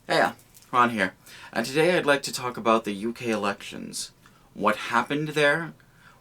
Hey, Ron here, and today I'd like to talk about the UK elections. What happened there,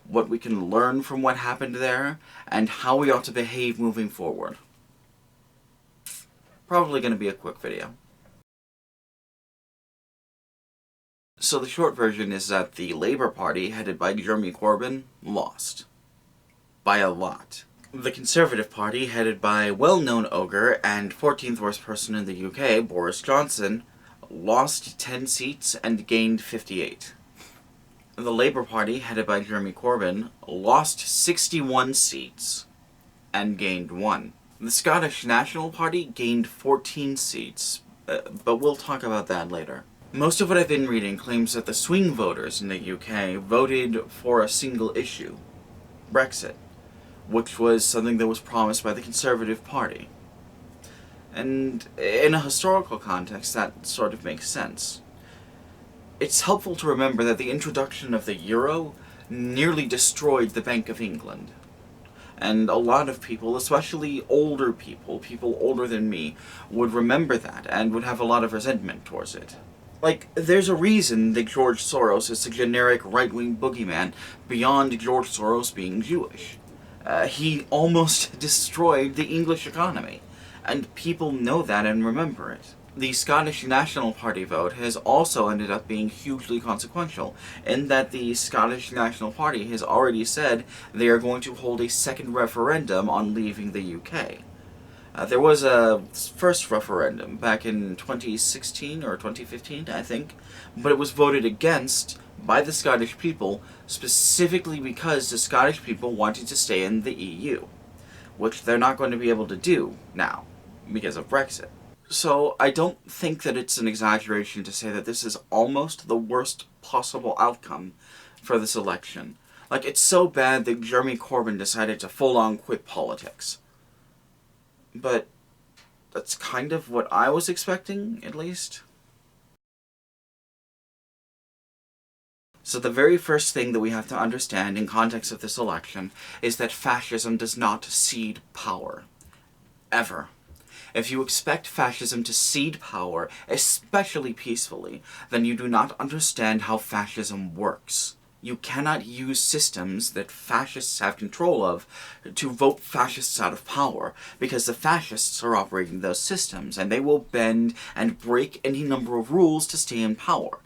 what we can learn from what happened there, and how we ought to behave moving forward. Probably going to be a quick video. So the short version is that the Labour Party, headed by Jeremy Corbyn, lost. By a lot. The Conservative Party, headed by well-known ogre and 14th worst person in the UK, Boris Johnson, lost 10 seats and gained 58. The Labour Party, headed by Jeremy Corbyn, lost 61 seats and gained 1. The Scottish National Party gained 14 seats, but we'll talk about that later. Most of what I've been reading claims that the swing voters in the UK voted for a single issue, Brexit, which was something that was promised by the Conservative Party. And in a historical context, that sort of makes sense. It's helpful to remember that the introduction of the euro nearly destroyed the Bank of England. And a lot of people, especially older people, people older than me, would remember that and would have a lot of resentment towards it. Like, there's a reason that George Soros is a generic right-wing boogeyman beyond George Soros being Jewish. He almost destroyed the English economy, and people know that and remember it. The Scottish National Party vote has also ended up being hugely consequential, in that the Scottish National Party has already said they are going to hold a second referendum on leaving the UK. There was a first referendum back in 2016 or 2015, I think, but it was voted against by the Scottish people specifically because the Scottish people wanted to stay in the EU, which they're not going to be able to do now because of Brexit. So I don't think that it's an exaggeration to say that this is almost the worst possible outcome for this election. Like, it's so bad that Jeremy Corbyn decided to full-on quit politics. But that's kind of what I was expecting, at least. So the very first thing that we have to understand in context of this election is that fascism does not cede power. Ever. If you expect fascism to cede power, especially peacefully, then you do not understand how fascism works. You cannot use systems that fascists have control of to vote fascists out of power, because the fascists are operating those systems, and they will bend and break any number of rules to stay in power.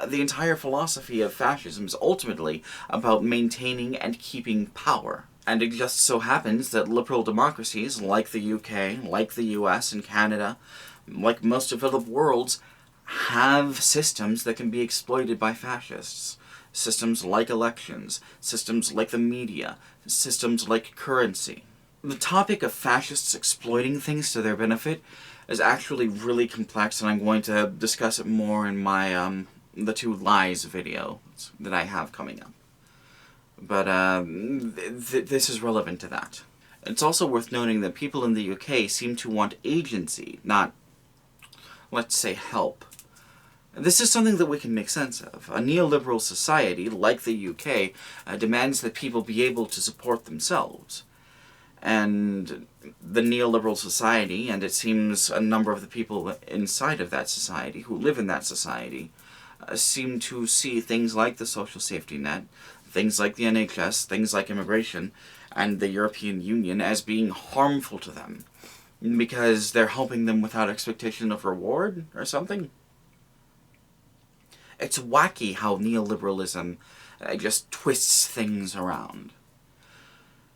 The entire philosophy of fascism is ultimately about maintaining and keeping power. And it just so happens that liberal democracies, like the UK, like the US and Canada, like most developed worlds, have systems that can be exploited by fascists. Systems like elections, systems like the media, systems like currency. The topic of fascists exploiting things to their benefit is actually really complex, and I'm going to discuss it more in my, the 2 lies video that I have coming up. But, this is relevant to that. It's also worth noting that people in the UK seem to want agency, not, let's say, help. This is something that we can make sense of. A neoliberal society, like the UK, demands that people be able to support themselves. And the neoliberal society, and it seems a number of the people inside of that society, who live in that society, seem to see things like the social safety net, things like the NHS, things like immigration, and the European Union as being harmful to them, because they're helping them without expectation of reward, or something. It's wacky how neoliberalism just twists things around.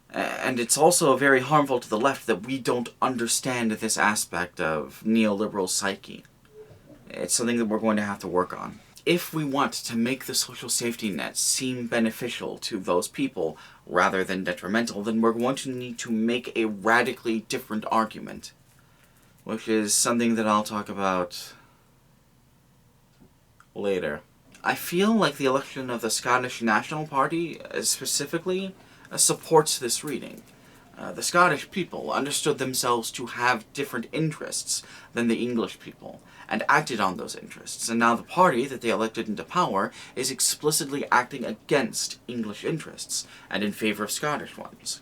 And it's also very harmful to the left that we don't understand this aspect of neoliberal psyche. It's something that we're going to have to work on. If we want to make the social safety net seem beneficial to those people rather than detrimental, then we're going to need to make a radically different argument, which is something that I'll talk about later. I feel like the election of the Scottish National Party, specifically, supports this reading. The Scottish people understood themselves to have different interests than the English people, and acted on those interests, and now the party that they elected into power is explicitly acting against English interests, and in favor of Scottish ones.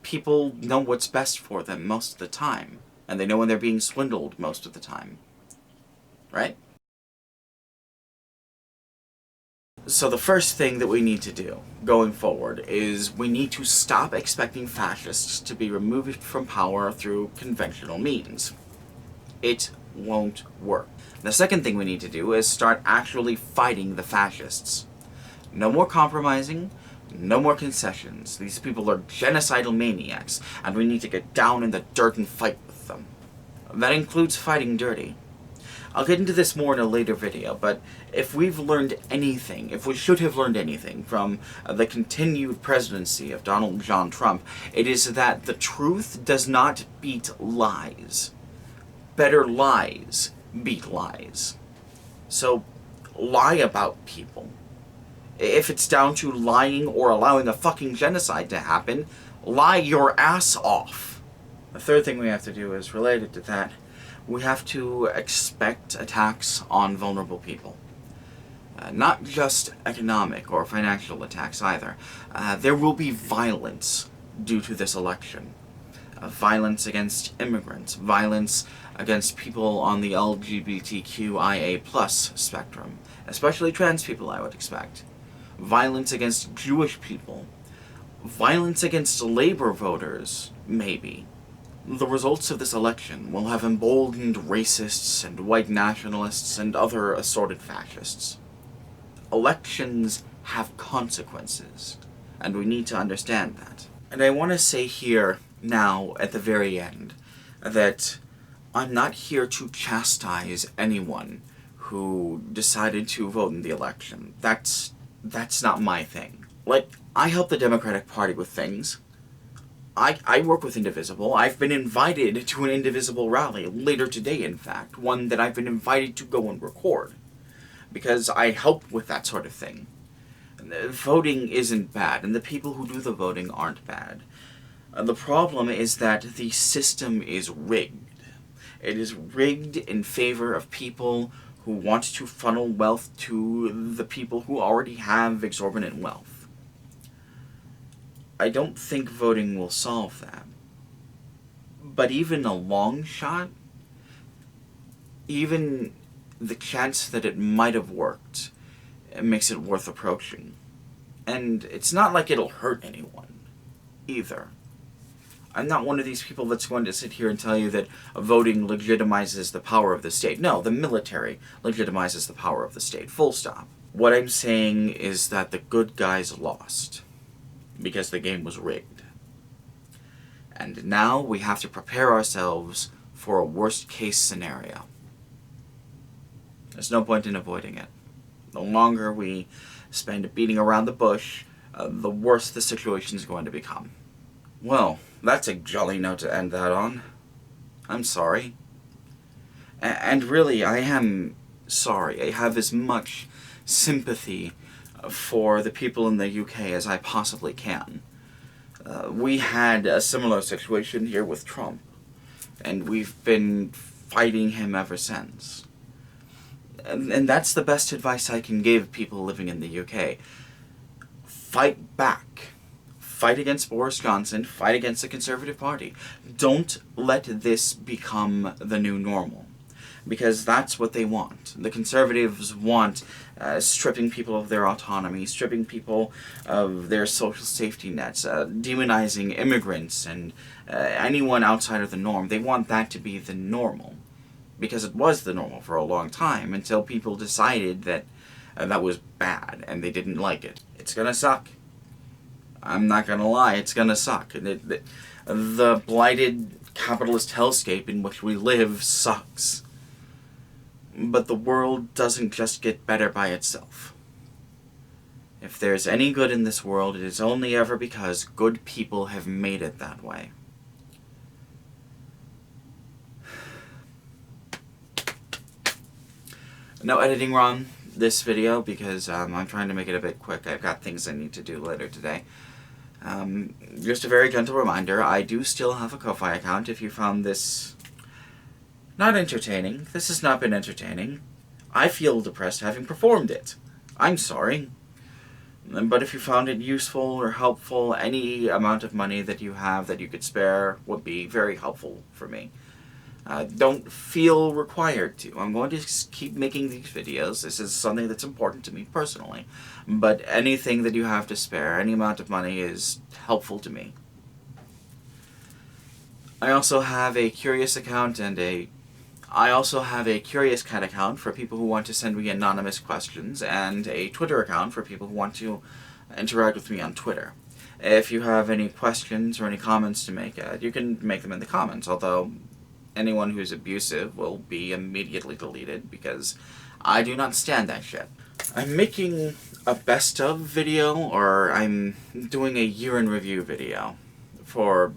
People know what's best for them most of the time, and they know when they're being swindled most of the time. right? So the first thing that we need to do going forward is we need to stop expecting fascists to be removed from power through conventional means. It won't work. The second thing we need to do is start actually fighting the fascists. No more compromising, no more concessions. These people are genocidal maniacs, and we need to get down in the dirt and fight with them. That includes fighting dirty. I'll get into this more in a later video, but if we've learned anything, if we should have learned anything from the continued presidency of Donald John Trump, it is that the truth does not beat lies. Better lies beat lies. So, lie about people. If it's down to lying or allowing a fucking genocide to happen, lie your ass off. The third thing we have to do is related to that. We have to expect attacks on vulnerable people. Not just economic or financial attacks either. There will be violence due to this election. Violence against immigrants, violence against people on the LGBTQIA+ spectrum, especially trans people, I would expect. Violence against Jewish people. Violence against Labor voters, maybe. The results of this election will have emboldened racists and white nationalists and other assorted fascists. Elections have consequences, and we need to understand that. And I want to say here, now, at the very end, that I'm not here to chastise anyone who decided to vote in the election. That's not my thing. Like, I help the Democratic Party with things. I work with Indivisible. I've been invited to an Indivisible rally, later today in fact, one that I've been invited to go and record, because I help with that sort of thing. Voting isn't bad, and the people who do the voting aren't bad. The problem is that the system is rigged. It is rigged in favor of people who want to funnel wealth to the people who already have exorbitant wealth. I don't think voting will solve that. But even a long shot, even the chance that it might have worked, it makes it worth approaching. And it's not like it'll hurt anyone, either. I'm not one of these people that's going to sit here and tell you that voting legitimizes the power of the state. No, the military legitimizes the power of the state, full stop. What I'm saying is that the good guys lost, because the game was rigged. And now we have to prepare ourselves for a worst-case scenario. There's no point in avoiding it. The longer we spend beating around the bush, the worse the situation is going to become. Well, that's a jolly note to end that on. I'm sorry. And really, I am sorry. I have as much sympathy for the people in the UK as I possibly can. We had a similar situation here with Trump, and we've been fighting him ever since. And that's the best advice I can give people living in the UK. Fight back. Fight against Boris Johnson. Fight against the Conservative Party. Don't let this become the new normal, because that's what they want. The Conservatives want stripping people of their autonomy, stripping people of their social safety nets, demonizing immigrants and anyone outside of the norm. They want that to be the normal, because it was the normal for a long time, until people decided that that was bad and they didn't like it. It's gonna suck. I'm not gonna lie, it's gonna suck. The blighted capitalist hellscape in which we live sucks. But the world doesn't just get better by itself. If there's any good in this world, it is only ever because good people have made it that way. No editing wrong this video because I'm trying to make it a bit quick. I've got things I need to do later today. Just a very gentle reminder, I do still have a Ko-Fi account if you found this not entertaining. This has not been entertaining. I feel depressed having performed it. I'm sorry. But if you found it useful or helpful, any amount of money that you have that you could spare would be very helpful for me. Don't feel required to. I'm going to just keep making these videos. This is something that's important to me personally. But anything that you have to spare, any amount of money, is helpful to me. I also have a Curious account and I also have a Curious Cat account for people who want to send me anonymous questions, and a Twitter account for people who want to interact with me on Twitter. If you have any questions or any comments to make, you can make them in the comments, although anyone who's abusive will be immediately deleted, because I do not stand that shit. I'm making a best of video, or I'm doing a year in review video for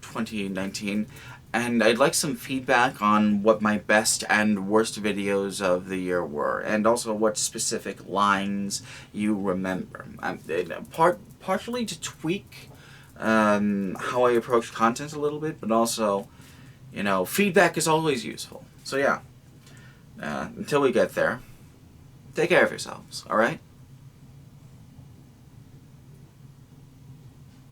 2019, and I'd like some feedback on what my best and worst videos of the year were, and also what specific lines you remember. Partially to tweak how I approach content a little bit, but also, you know, feedback is always useful. So yeah, until we get there, take care of yourselves, alright?